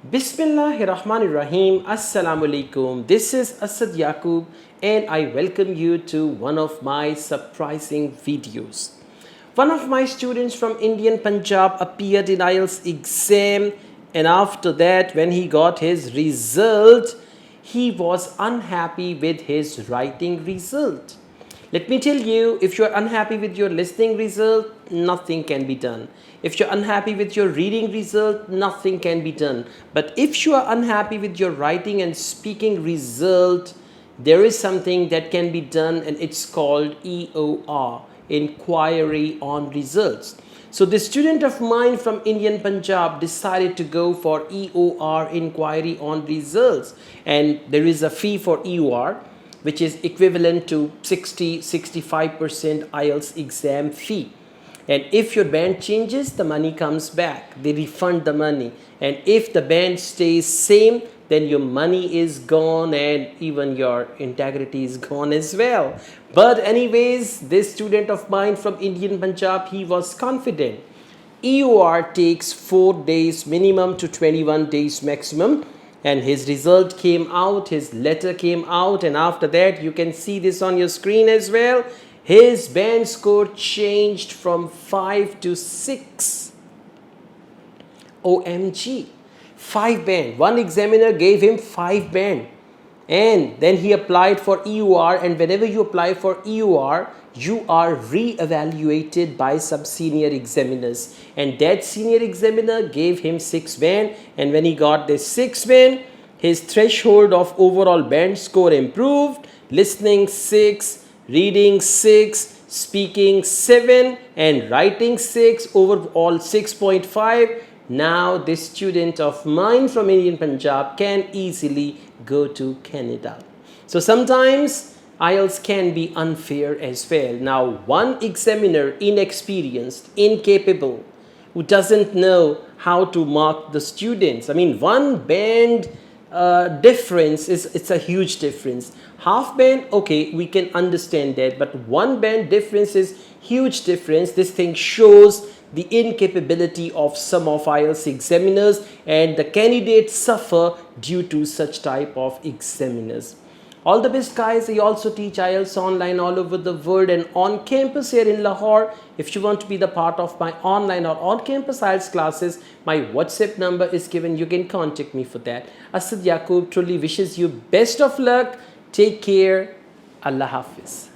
Bismillahirrahmanirrahim. Assalamu alaikum. This is Asad Yaqub and I welcome you to one of my surprising videos. One of my students from Indian Punjab appeared in IELTS exam, and after that when he got his result, he was unhappy with his writing result. Let me tell you, if you're unhappy with your listening result, nothing can be done. If you're unhappy with your reading result, nothing can be done. But if you are unhappy with your writing and speaking result, there is something that can be done, and it's called EOR, Inquiry on Results. So the student of mine from Indian Punjab decided to go for EOR, Inquiry on Results, and there is a fee for EOR which is equivalent to 60-65% IELTS exam fee. And if your band changes, the money comes back. They refund the money. And if the band stays same, then your money is gone and even your integrity is gone as well. But anyways, this student of mine from Indian Punjab, he was confident. EOR takes 4 days minimum to 21 days maximum. And his result came out, his letter came out, and after that you can see this on your screen as well. His band score changed from 5 to 6. OMG. 5 band. One examiner gave him 5 band. And then he applied for EOR, and whenever you apply for EOR, you are re-evaluated by some senior examiners, and that senior examiner gave him 6 band, and when he got this 6 band, his threshold of overall band score improved. Listening 6, reading 6, speaking 7, and writing 6, overall 6.5. Now this student of mine from Indian Punjab can easily go to Canada. So sometimes IELTS can be unfair as well. Now one examiner, inexperienced, incapable, who doesn't know how to mark the students. I mean, one band difference it's a huge difference. Half band, okay, we can understand that, but one band difference is huge difference. This thing shows the incapability of some of IELTS examiners, and the candidates suffer due to such type of examiners. All the best, guys. I also teach IELTS online all over the world and on campus here in Lahore. If you want to be the part of my online or on-campus IELTS classes, my WhatsApp number is given. You can contact me for that. Asad Yaqub truly wishes you best of luck. Take care. Allah Hafiz.